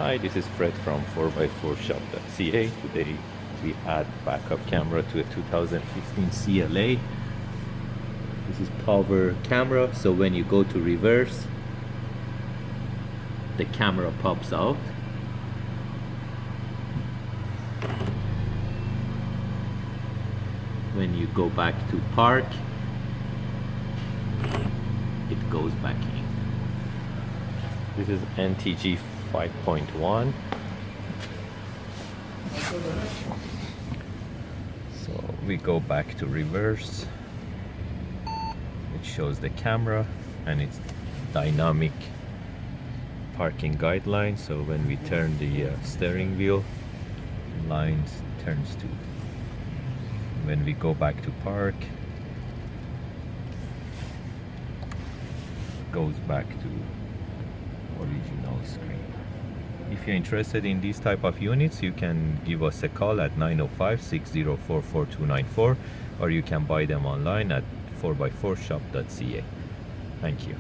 Hi, this is Fred from 4x4shop.ca. Today we add backup camera to a 2015 CLA. This is power camera, so when you go to reverse, the camera pops out. When you go back to park, it goes back in. This is NTG 5.1. So we go back to reverse. It shows the camera and it's dynamic parking guideline. So when we turn the steering wheel, lines turns to. When we go back to park, it goes back to original screen. If you're interested in these type of units, you can give us a call at 905-604-4294, or you can buy them online at 4x4shop.ca. Thank you.